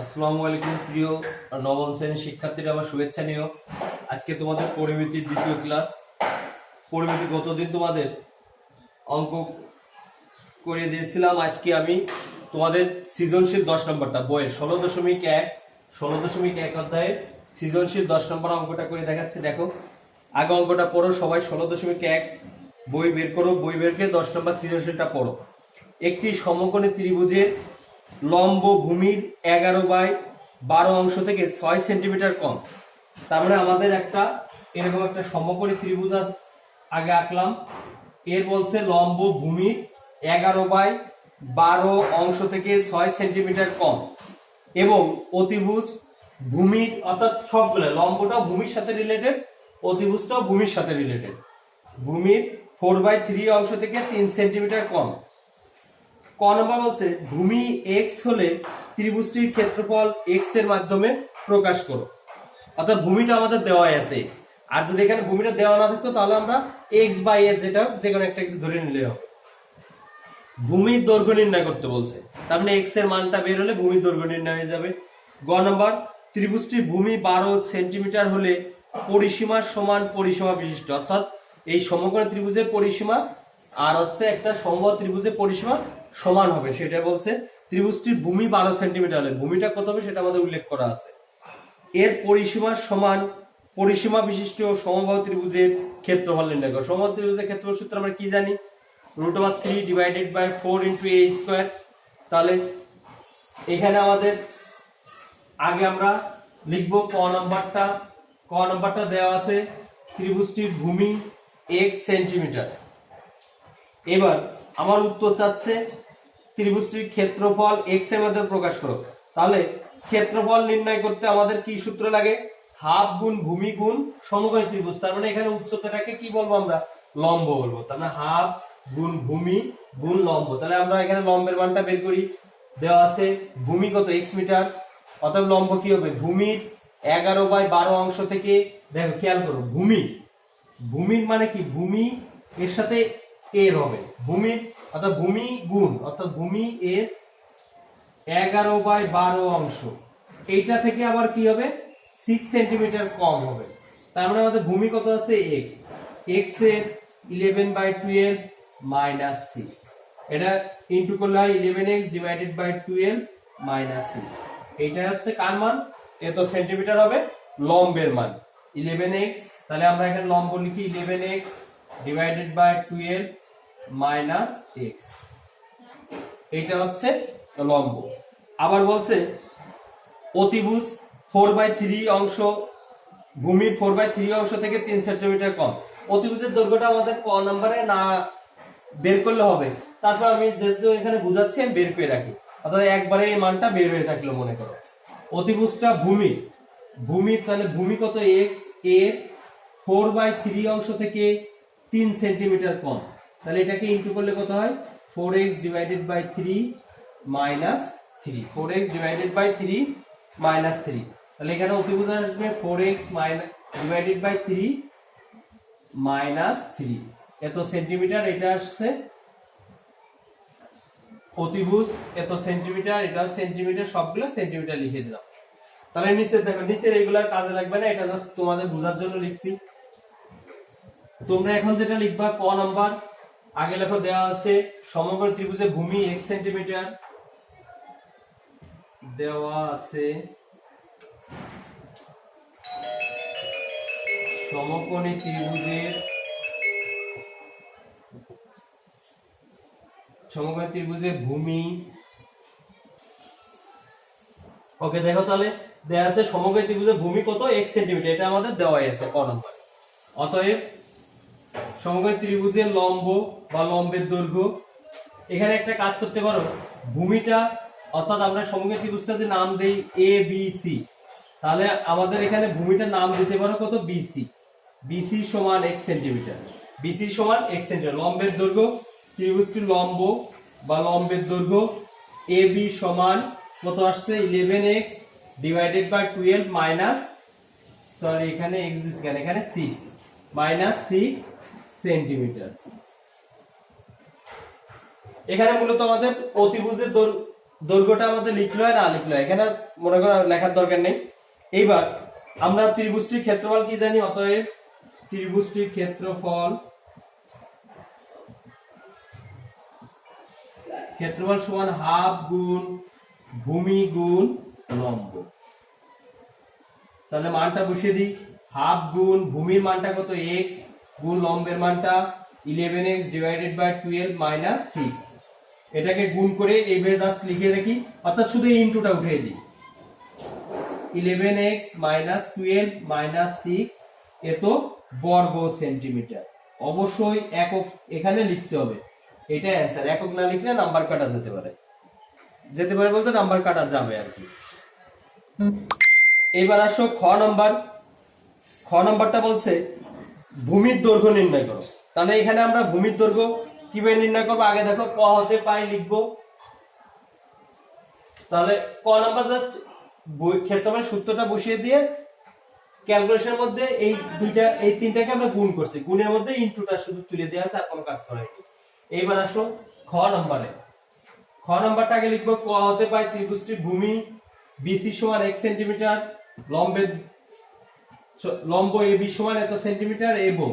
আসসালামু আলাইকুম প্রিয় নবম শ্রেণীর শিক্ষার্থীরা, আমার শুভেচ্ছা নিও। আজকে তোমাদের পরিমিতির দ্বিতীয় ক্লাস। পরিমিতি গতদিন তোমাদের অঙ্ক করে দিয়েছিলাম। আজকে আমি তোমাদের সৃজনশীল 10 নম্বরটা বইয়ের 16.1 অধ্যায়ের সৃজনশীল 10 নম্বর অঙ্কটা করে দেখাচ্ছি। দেখো, আগে অঙ্কটা পড়ো সবাই। 16.1 বই বের করো, বই বের করে 10 নম্বর সৃজনশীলটা পড়ো। একটি সমকোণী ত্রিভুজের লম্ব ভূমির 11/12 অংশ থেকে 6 সেন্টিমিটার কম। তার মানে আমাদের একটা এরকম একটা সমকোণী ত্রিভুজ আগে আঁকলাম। এর বলছে লম্ব ভূমির 11/12 অংশ থেকে 6 সেন্টিমিটার কম এবং অতিভুজ ভূমির, অর্থাৎ সবগুলো লম্বটাও ভূমির সাথে রিলেটেড, অতিভুজটাও ভূমির সাথে রিলেটেড, ভূমির 4/3 অংশ থেকে 3 সেন্টিমিটার কম। ক নম্বর বলছে ভূমি এক্স হলে ত্রিভুজটির ক্ষেত্রফল এক্স এর মাধ্যমে প্রকাশ করো। অর্থাৎ ভূমিটা আমাদের দেওয়া আছে এক্স, আর যদি এখানে ভূমিটা দেওয়া না থাকতো তাহলে আমরা এক্স বাই এ যেটা যে কোনো একটা কিছু ধরে নিলে হবে। ভূমির দৈর্ঘ্য নির্ণয় করতে বলছে, তার মানে এক্স এর মানটা বের হলে ভূমির দৈর্ঘ্য নির্ণয় হয়ে যাবে। গ নম্বর ত্রিভুজটির ভূমি 12 সেন্টিমিটার হলে পরিসীমা সমান পরিসীমা বিশিষ্ট, অর্থাৎ এই সমকোণী ত্রিভুজের পরিসীমা আর হচ্ছে একটা সমবাহু ত্রিভুজের পরিসীমা সমান হবে, সেটা বলছে। ত্রিভুজটির ভূমি 12 সেন্টিমিটার হলে ভূমিটা কত হবে সেটা আমাদের উল্লেখ করা আছে। এর পরিসীমা সমান পরিসীমা বিশিষ্ট সমবাহু ত্রিভুজের ক্ষেত্রফল নির্ণয় করো। সমবাহু ত্রিভুজের ক্ষেত্রফল সূত্র আমরা কি জানি? √3 / 4 × a²। তাহলে এখানে আমাদের আগে আমরা লিখবো ক নম্বরটা দেওয়া আছে ত্রিভুজটির ভূমি x সেন্টিমিটার। এবার আমার উত্তর চাচ্ছে ত্রিভুজটির ক্ষেত্রফল x এর মধ্যে প্রকাশ করো। তাহলে ক্ষেত্রফল নির্ণয় করতে আমাদের কি সূত্র লাগে? হাফ গুণ ভূমি গুণ সমকোণী ত্রিভুজ। তার মানে এখানে উচ্চতাটাকে কি বলবো? আমরা লম্ব বলবো। তার মানে হাফ গুণ ভূমি গুণ লম্ব। তাহলে আমরা এখানে লম্বের মানটা বের করি। দেওয়া আছে ভূমি কত? x মিটার, অতএব লম্ব কি হবে? ভূমির 11/12 অংশ থেকে, দেখো খেয়াল করো, ভূমির মানে কি? ভূমি এর সাথে এর হবে, ভূমির অর্থাৎ ভূমি গুণ, অর্থাৎ ভূমি এর 11/12 অংশ, এইটা থেকে আবার কি হবে? 6 সেন্টিমিটার কম হবে। তার মানে আমাদের ভূমি কত আছে? x এর 11/12 - 6, এটা ইনটু করলে হয় 11x / 12 - 6। এইটা হচ্ছে কার মান? এত সেন্টিমিটার হবে লম্বের মান 11x। তাহলে আমরা এখানে লম্ব লিখি 11x / 12 - x, এইটা হচ্ছে লম্ব। আবার বলছে অতিভুজ 4/3 অংশ, ভূমির 4/3 অংশ থেকে 3 সেন্টিমিটার কম। অতিভুজের দৈর্ঘ্যটা আমাদের ক নম্বরে না বের করলে হবে, তারপর আমি যেহেতু এখানে বুঝাচ্ছি আমি বের করে রাখি, অর্থাৎ একবারে এই মানটা বের হয়ে থাকলো মনে করো। অতিভুজটা ভূমির তাহলে ভূমি কত? x এর 4/3 অংশ থেকে 3 সেন্টিমিটার কম। তাহলে এটাকে ইনটু করলে কত হয়? 4x / 3 - 3, 4x / 3 - 3। তাহলে এখানে অতিভুজ আসবে 4x / 3 - 3, এত সেন্টিমিটার। এটা আসছে অতিভুজ, এত সেন্টিমিটার, এটা সেন্টিমিটার, সবগুলো সেন্টিমিটার লিখে দিলাম। তাহলে নিচে দেখো, নিচের এগুলার কাজে লাগবে না, এটা জাস্ট তোমাদের বোঝার জন্য লিখছি। তোমরা এখন যেটা লিখবা ক নাম্বার, আগে লেখো দেওয়া আছে সমকোণী ত্রিভুজের ভূমি x সেন্টিমিটার, দেওয়া আছে সমকোণী ত্রিভুজের ভূমি। ওকে, দেখো তাহলে দেওয়া আছে সমকোণী ত্রিভুজের ভূমি কত? x সেন্টিমিটার, এটা আমাদের দেওয়াই আছে ক নম্বর। অতএব সমকোণী ত্রিভুজের লম্ব বা লম্বের দৈর্ঘ্য, এখানে একটা কাজ করতে পারো, ভূমিটা অর্থাৎ আমরা সমকোণী ত্রিভুজটা যে নাম দেই ABC, তাহলে আমাদের এখানে ভূমিটার নাম দিতে পারো কত? BC সমান x সেন্টিমিটার, BC সমান x সেন্টিমিটার। লম্বের দৈর্ঘ্য, ত্রিভুজটির লম্ব বা লম্বের দৈর্ঘ্য AB সমান কত আসছে? 11x / 12 সরি এখানে x দিছি কেন? এখানে 6 -6 সেন্টিমিটার। এখানে মূলত আমাদের অতিভুজের দৈর্ঘ্যটা আমাদের লিখলো হয় না লিখলো হয়, এখানে মনে করেন লেখার দরকার নেই। এইবার আমরা ত্রিভুজটির ক্ষেত্রফল কি জানি, অতএব ত্রিভুজটির ক্ষেত্রফল সমান হাফ গুণ ভূমি গুণ লম্ব। তাহলে মানটা বসিয়ে দিই, হাফ গুণ ভূমির মানটা কত x গুণ লম্বের মানটা 11x ডিভাইডেড বাই 12 মাইনাস 6। এটাকে গুণ করে এইভাবে জাস্ট লিখে রাখি, অর্থাৎ শুধু এই ইনটুটা উঠিয়ে দিই। 11x মাইনাস 12 মাইনাস 6 এত বর্গ সেন্টিমিটার। অবশ্যই একক এখানে লিখতে হবে, এটা অ্যান্সার। একক না লিখলে নাম্বার কাটা যেতে পারে, বলতে নাম্বার কাটা যাবে আর কি। এবার আসো খ নাম্বারটা বলছে ভূমির দৈর্ঘ্য নির্ণয় করো। তাহলে এখানে আমরা ভূমির দৈর্ঘ্য কিভাবে নির্ণয় করবো, আগে দেখো ক হতে পাই লিখবো। তাহলে ক নাম্বার জাস্ট ক্ষেত্রফলের সূত্রটা বসিয়ে দিয়ে ক্যালকুলেশনের মধ্যে এই তিনটাকে আমরা গুণ করছি, গুণের মধ্যে ইনটুটা শুধু তুলে দেওয়া আছে, আর কোনো কাজ করা হয়নি। এইবার আসো খ নাম্বারটা আগে লিখবো। ক হতে পাই ত্রিভুজটির ভূমি BC সমান 1 সেন্টিমিটার, লম্ব AB সমান এত সেন্টিমিটার, এবং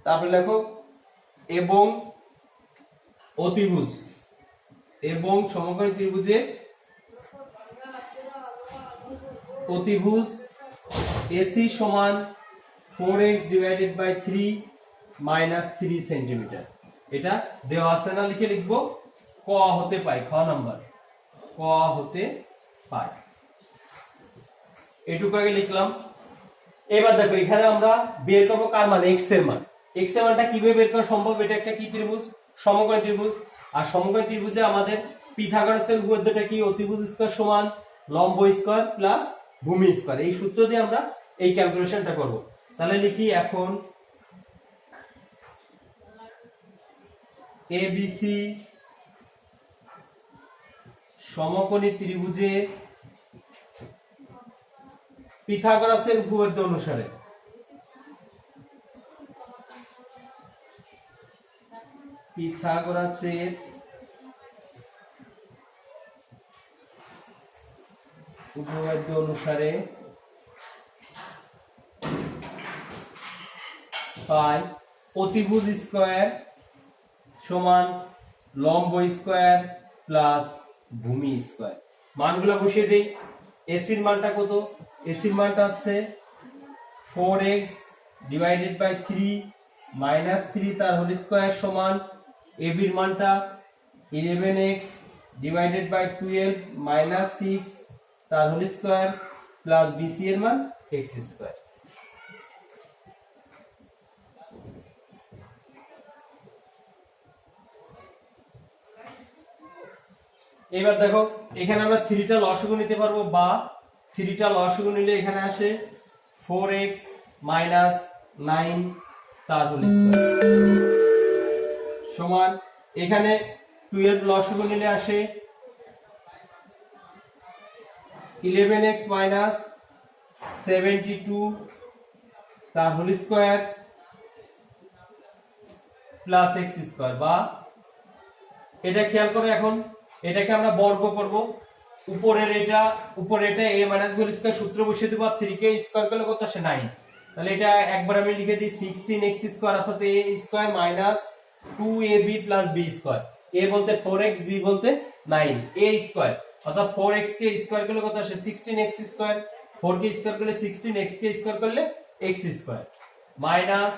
তারপরে লেখো এবং অতিভুজ এবং সমকোণী ত্রিভুজের অতিভুজ AC সমান 4x divided by 3 minus 3 centimetre. এটা দেওয়া আছে না, লিখে লিখবো ক হতে পাই। খ নাম্বার ক হতে পাই, এটুকু আগে লিখলাম। এবার দেখো এখানে আমরা বের করবো কার মান, x এর মান। x এর মানটা কিভাবে বের করা সম্ভব, এটা একটা কি ত্রিভুজ, সমকোণী ত্রিভুজ। আর সমকোণী ত্রিভুজে আমাদের পিথাগোরাসের উপপাদ্যটা কি, অতিভুজ স্কয়ার সমান লম্ব স্কয়ার প্লাস ভূমি স্কয়ার। এই সূত্র দিয়ে আমরা এই ক্যালকুলেশনটা করব। তাহলে লিখি এখন ABC সমকোণী ত্রিভুজে পিথাগোরাসের উপপাদ্য অনুসারে পাই অতিভুজ স্কয়ার সমান লম্ব স্কয়ার প্লাস ভূমি স্কয়ার। মানগুলো বসিয়ে দেই। এসির মানটা কত, এসির মানটা হচ্ছে 4x ডিভাইডেড বাই 3 মাইনাস 3 তার হোল স্কয়ার সমান এবির মানটা 11x ডিভাইডেড বাই 12 মাইনাস 6 তার হোল স্কয়ার প্লাস বিসি এর মান x স্কয়ার। এবার দেখো এখানে আমরা 3টা লসাগু নিতে পারবো, বা 3টা লসাগু নিলে এখানে আসে 4x মাইনাস 9 তার হোল স্কয়ার সমান এখানে 12 লসাগু নিলে আসে 11x মাইনাস 72 তার whole square plus x square. বা এটা খেয়াল করো, এখন এটাকে আমরা বর্গ করব। উপরের এটা a মাইনাস b স্কয়ার সূত্র বসিয়ে দেব, আর 3 কে স্কয়ার করলে কত আসে 9। তাহলে এটা একবার আমি লিখে দিই 16x স্কয়ার, অর্থাৎ a square minus 2ab plus b square. a বলতে 4x, b বলতে 9, a স্কয়ার অর্থাৎ 4x কে স্কয়ার করলে কত আসে 16x স্কয়ার, 4 কে স্কয়ার করলে 16, x কে স্কয়ার করলে x স্কয়ার মাইনাস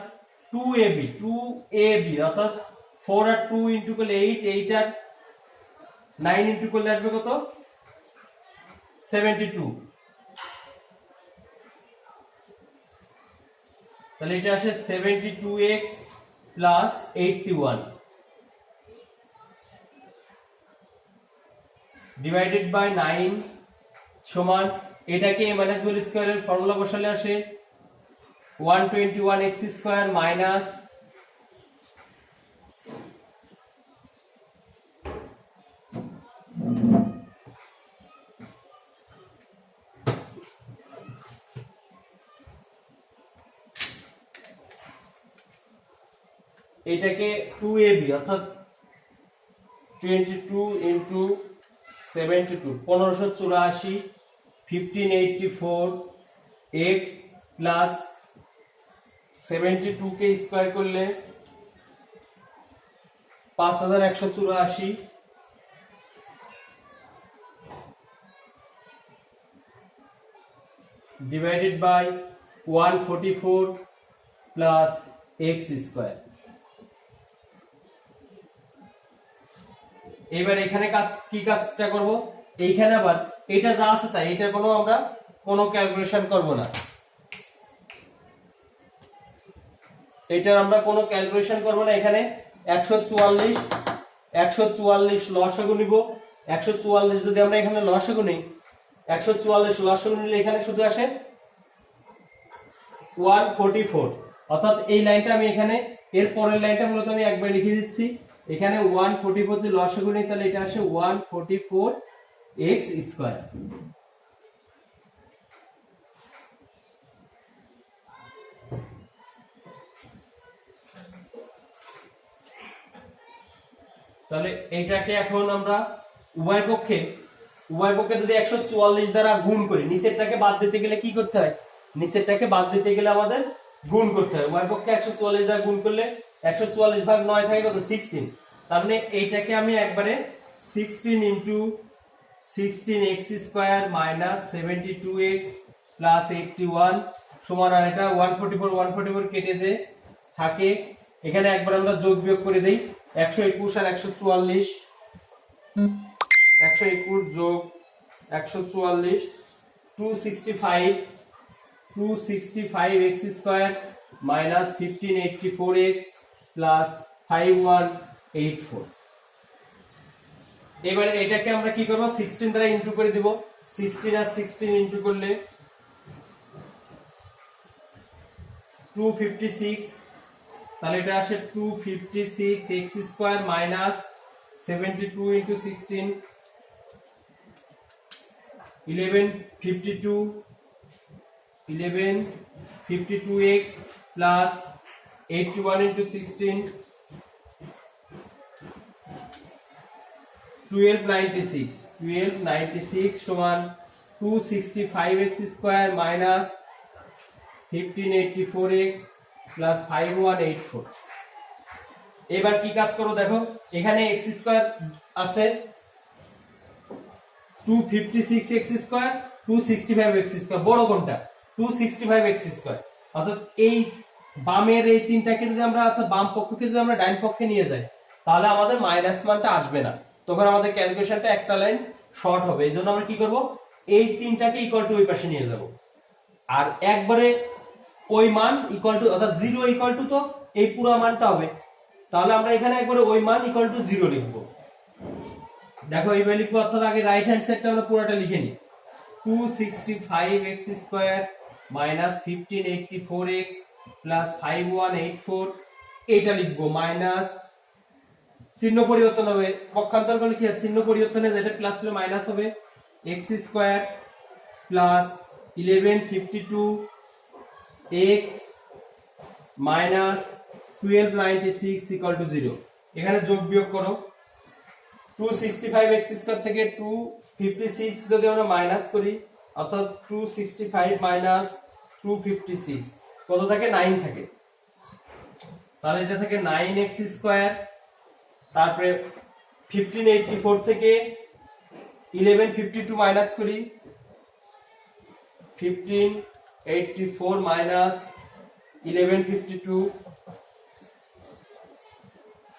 2ab অর্থাৎ 4 আর 2 ইনটু করলে 8, 8 আর 9 ইনটু করলে আসবে কত 72। তাহলে এটা আসে 72x প্লাস 81 ডিভাইডেড বাই 9 সমান এটাকে a মাইনাস b স্কয়ারের ফর্মুলা বসালে আসে 121x স্কয়ার মাইনাস এটাকে 2ab অর্থাৎ 22 ইন্টু 72 1584 1584 এক্স প্লাস 72 কে স্কয়ার করলে 5184 divided by 144 plus x square। এবার এখানে কাজটা করব, এইখানে আবার এটা যা আছে তাই, এটা আমরা কোনো ক্যালকুলেশন করব না, এটা আমরা কোনো ক্যালকুলেশন করব না। এখানে 144 লসাগু নিব। 144 যদি আমরা এখানে লসাগু নিই, 144 লসাগু নিলে এখানে শুধু আসে 144, অর্থাৎ এই লাইনটা আমি এখানে, এর পরের লাইনটা মূলত আমি একবার লিখে দিচ্ছি। এখানে 144 যদি লসাগু নিই তাহলে এটা আসে 144 x স্কয়ার। তাহলে এটাকে এখন আমরা উভয় পক্ষে যদি 144 দ্বারা গুণ করি, নিচেরটাকে বাদ দিতে গেলে কি করতে হয়? নিচেরটাকে বাদ দিতে গেলে আমাদের গুণ করতে হয়। উভয় পক্ষে 144 দ্বারা গুণ করলে 144 ভাগ 9 থাকে কত? 16। তার মানে এইটাকে আমি একবারে 16 into 16x square minus 72x plus 81 সমান, আর এটা 144 কেটে যে থাকে, এখানে একবার আমরা যোগ বিয়োগ করে দেই। 121 আর 144, 121 যোগ 144 265 x square minus 1584x plus 5184। এবার এটাকে আমরা কি করব? 16 দ্বারা ইনটু করে দিব। 16 আর 16 ইনটু করলে 256, তাহলে এটা আসে 256 x square minus 72 into 16 1152x plus 81 into 16 1296 সমান 265x square minus 1584x plus 5184। এবার কি কাজ করো দেখো, এখানে x স্কয়ার আছে 256x স্কয়ার 265x স্কয়ার, বড় কোনটা? 265x square. অর্থাৎ এই বামের এই তিনটাকে যদি আমরা, অর্থাৎ বাম পক্ষকে যদি আমরা ডান পক্ষে নিয়ে যাই, তাহলে আমাদের মাইনাস মানটা আসবে না, তখন আমাদের ক্যালকুলেশনটা একটা লাইন শর্ট হবে। এই জন্য আমরা কি করব? এই তিনটাকে ইকুয়াল টু ওই পাশে নিয়ে যাব, আর একবারে ওই মান ইকুয়াল টু, অর্থাৎ 0 ইকুয়াল টু তো এই পুরো মানটা হবে, তাহলে আমরা এখানে একবারে ওই মান ইকুয়াল টু 0 লিখব। দেখো এইভাবে লিখবো, অর্থাৎ আগে রাইট হ্যান্ড সাইডটা আমরা পুরোটা লিখে নিই। 265x square minus 1584x plus 5184, এইটা লিখবো মাইনাস, চিহ্ন পরিবর্তন হবে, পক্ষান্তর করলে কি হয়? চিহ্ন পরিবর্তনে যেটা প্লাস হলে মাইনাস হবে, x square plus 1152x minus 1296 equal to 0। এখানে যোগ বিয়োগ করো, 265x স্কয়ার থেকে 256 যদি আমরা মাইনাস করি, অর্থাৎ 265 মাইনাস 256 কত থাকে? 9 থাকে। তাহলে এটা থেকে 9x স্কয়ার, তারপরে 1584 থেকে 1152 মাইনাস করি, 1584 মাইনাস 1152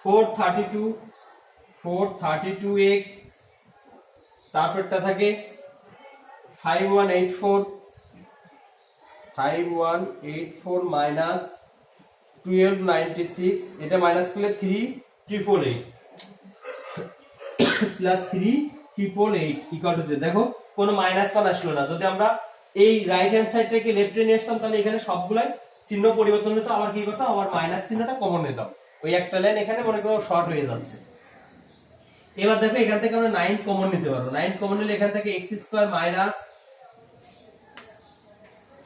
432x, তারপরটা থাকে 5184 মাইনাস 1296, এটা মাইনাস করলে 3888 প্লাস 3888 ইকুয়াল টু 0। দেখো কোনো মাইনাস মান আসলো না। যদি আমরা এই রাইট হ্যান্ড সাইডটাকে লেফটে নিয়ে আসতাম, তাহলে এখানে সবগুলাই চিহ্ন পরিবর্তন হতো, আবার কি করতাম? আমার মাইনাস চিহ্নটা কমন নিতাম। ওই একটা লাইন এখানে মনে করো শর্ট হয়ে যাচ্ছে। এবার দেখো এখান থেকে আমরা 9 কমন নিতে পারবো। 9 কমন নিলে এখান থেকে x স্কয়ার মাইনাস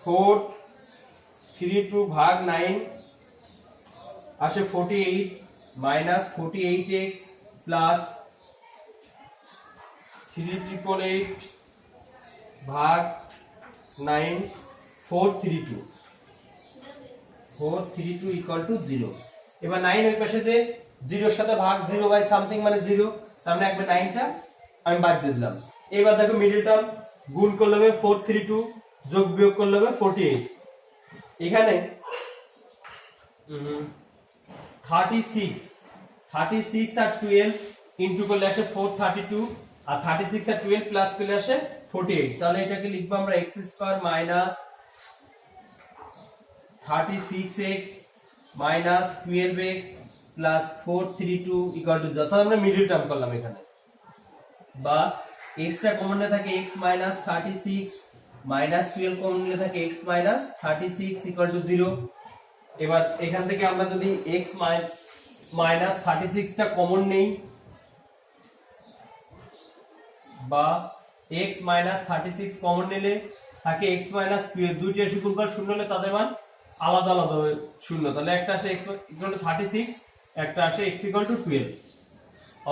432 ভাগ 9 আসে 48 মাইনাস 48x প্লাস 3,888 ভাগ 9 432 ইকুয়াল টু 0। এবার 9 ওই পাশে যে 0 এর সাথে ভাগ 0 বাই সামথিং মানে 0, তার মানে একবার 9টা আমি বাদ দিয়ে দিলাম। এবার দেখো মিডল টার্ম গুণ করলে হবে 432 যোগ বিয়োগ করলে হবে 48। এখানে 36 আর 12 ইনটু করলে আসে 432 আর 36 আর 12 প্লাস করলে আসে 48। তাহলে এটাকে লিখবো আমরা x square minus 36x minus 12x plus 432 equal to 0। তাহলে আমরা মিডল টার্ম করলাম এখানে, বা x টা কমন নিয়ে থাকে x মাইনাস 36 মাইনাস 12 কমন নিয়ে থাকে x মাইনাস 36 ইকুয়াল টু 0। এবার এখান থেকে আমরা যদি x মাইনাস 36 টা কমন নেই, বা x মাইনাস 36 কমন নিলে থাকে x মাইনাস 12, দুইটি রাশি গুণফল শূন্য হলে তাদের মান আলাদা আলাদা হবে শূন্য। তাহলে একটা আসে x ইকুয়াল টু 36, একটা আসে x ইকুয়াল টু 12।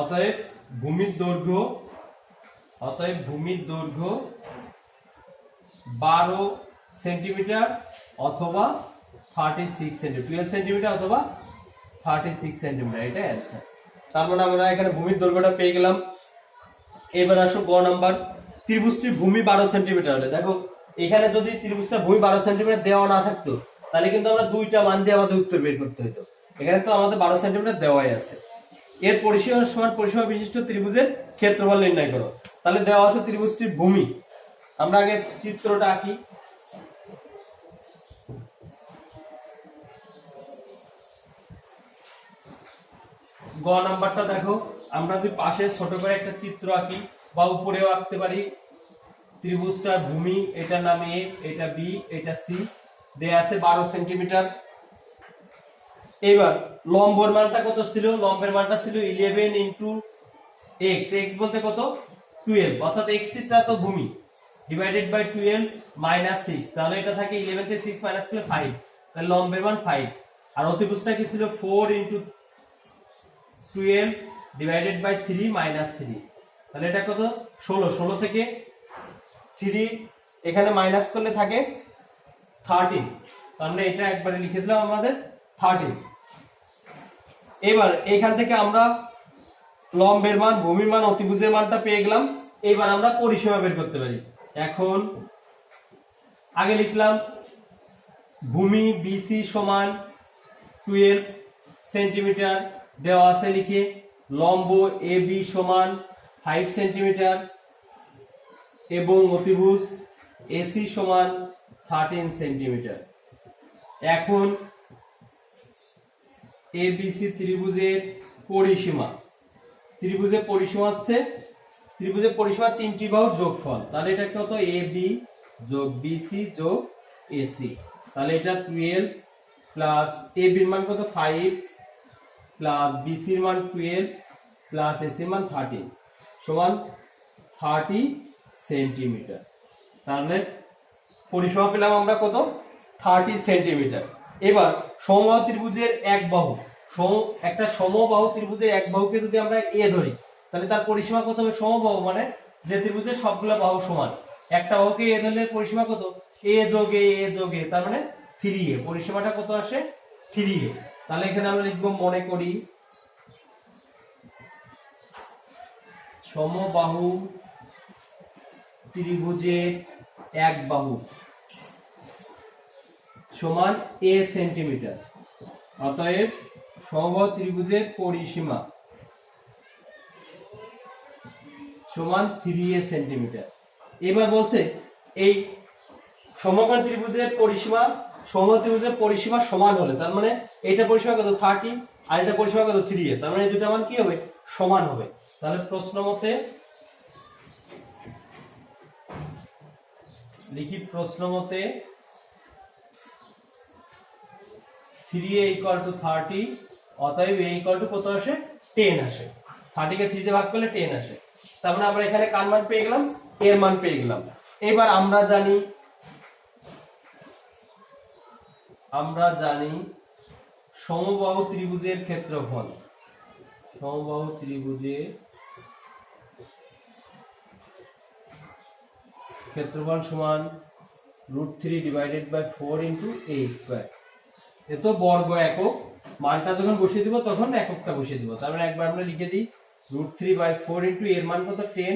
অতএব ভূমির দৈর্ঘ্য 12 সেন্টিমিটার অথবা 36 সেন্টিমিটার, 12 সেন্টিমিটার অথবা 36 সেন্টিমিটার, এটা অ্যান্সার। তার মানে আমরা এখানে ভূমির দৈর্ঘ্যটা পেয়ে গেলাম। এবার আসো গ নাম্বার, ত্রিভুজটির ভূমি 12 সেন্টিমিটার হলে। দেখো এখানে যদি ত্রিভুজটার ভূমি 12 সেন্টিমিটার দেওয়া না থাকতো তাহলে কিন্তু আমরা দুইটা মান দিয়ে আমাদের উত্তর বের করতে হতো। এখানে তো আমাদের 12 সেন্টিমিটার দেওয়াই আছে। এর পরিসীমা সমান পরিসীমা বিশিষ্ট ত্রিভুজের ক্ষেত্রফল নির্ণয় করো। তাহলে দেওয়া আছে ত্রিভুজটির ভূমি, আমরা আগে চিত্রটা আঁকি। গ নাম্বারটা দেখো, আমরা যদি পাশে ছোট করে একটা চিত্র আঁকি বা উপরেও আঁকতে পারি। ত্রিভুজটার ভূমি, এটার নাম এ, এটা বি, এটা সি, দেয়া আছে 12 সেন্টিমিটার। এবার লম্বের মানটা কত ছিল? লম্বের মানটা ছিল 11 ইনটু x, x বলতে কত 12, অর্থাৎ x টা তো ভূমি, ডিভাইডেড বাই 12 মাইনাস 6। তাহলে এটা থাকে 11 থেকে 6 মাইনাস করলে 5, তাহলে লম্বের মান 5। আর অতিভুজটা কি ছিল 4 ইনটু 12 ডিভাইডেড বাই 3 মাইনাস 3, তাহলে এটা কত 16। 16 থেকে 3 এখানে মাইনাস করলে থাকে 13, তাহলে এটা একবারে লিখে দিলাম আমাদের 13। এবার এখান থেকে আমরা লম্বের মান, ভূমির মান, অতিভুজের মানটা পেয়ে গেলাম। এবার আমরা পরিসীমা বের করতে পারি। এখন আগে লিখলাম ভূমি বিসি সমান 12 সেন্টিমিটার দেওয়া আছে লিখে, লম্ব এবি সমান 5 সেন্টিমিটার এবং অতিভুজ এসি সমান 13 সেন্টিমিটার। এখন এবিসি ত্রিভুজের পরিসীমা, ত্রিভুজের পরিসীমা হচ্ছে, ত্রিভুজের পরিসীমা তিনটি বাহুর যোগফল। তাহলে এটা কত? এবি যোগ বিসি যোগ এসি। তাহলে এটা 12 প্লাস এবির মান কত 5 প্লাস বিসির মান 12 প্লাস এসির মান 13 সমান 30 সেন্টিমিটার। তাহলে পরিসীমা পেলাম আমরা কত? 30 সেন্টিমিটার। এবার সমবাহু ত্রিভুজের এক বাহু, একটা সমবাহু ত্রিভুজের এক বাহুকে যদি আমরা এ ধরি তাহলে তার পরিসীমা কত হবে? সমবাহু মানে যে ত্রিভুজের সবগুলো বাহু সমান, একটা বাহুকে এ ধরলে পরিসীমা কত? এ যোগ এ, এ যোগ এ, তার মানে 3a। পরিসীমাটা কত আসে? 3a। তাহলে এখানে আমরা লিখবো, মনে করি সমবাহু ত্রিভুজের এক বাহু সমান a সেন্টিমিটার। অতএব সমবাহু ত্রিভুজের পরিসীমা সমান 3a সেন্টিমিটার। এবার বলছে এই সমবাহু ত্রিভুজের পরিসীমা, সমবাহু ত্রিভুজের পরিসীমা সমান হলে, তার মানে এটা পরিসীমা কত 30 আর এটা পরিসীমা কত 3a, তার মানে এই দুটো মান কি হবে? সমান হবে। তাহলে প্রশ্ন মতে লিখি, প্রশ্ন মতে 3a ইকুয়াল টু 30, অতএব a ইকুয়াল টু কত আসে? 10 আসে। 30 কে 3 দিয়ে ভাগ করলে 10 আসে। তার মানে আমরা এখানে কার মান পেয়ে গেলাম? এর মান পেয়ে গেলাম। এবার আমরা জানি সমবাহু ত্রিভুজের ক্ষেত্রফল, সমবাহু ত্রিভুজের ক্ষেত্রফল সমান √3 divided by 4 into a square. এ তো বর্গ একক, মানটা যখন বসিয়ে দিব তখন এককটা বসিয়ে দিব। তার মানে একবার আমরা লিখে দিই √3 বাই 4 ইন্টু এর মান কত 10,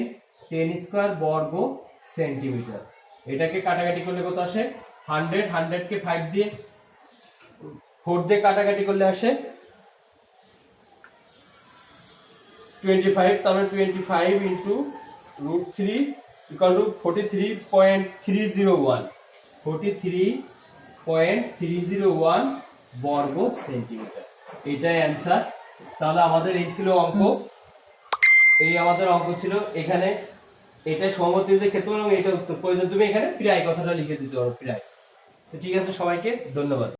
10 স্কয়ার বর্গ সেন্টিমিটার। এটাকে কাটাকাটি করলে কত আসে 100, 100 কে 5 দিয়ে 4 দিয়ে কাটাকাটি করলে আসে 25। তাহলে 25 ইন্টু √3 ইকুয়াল টু 43.301, 43.301 বর্গ সেন্টিমিটার। এটাই অ্যান্সার। তাহলে আমাদের এই ছিল অঙ্ক, এই আমাদের অঙ্ক ছিল। এখানে এটা সমদ্বিতীয় ক্ষেত্রফল এবং এটা উত্তর। প্রয়োজন তুমি এখানে প্রায় কথাটা লিখে দিতে পারো, প্রায়। তো ঠিক আছে, সবাইকে ধন্যবাদ।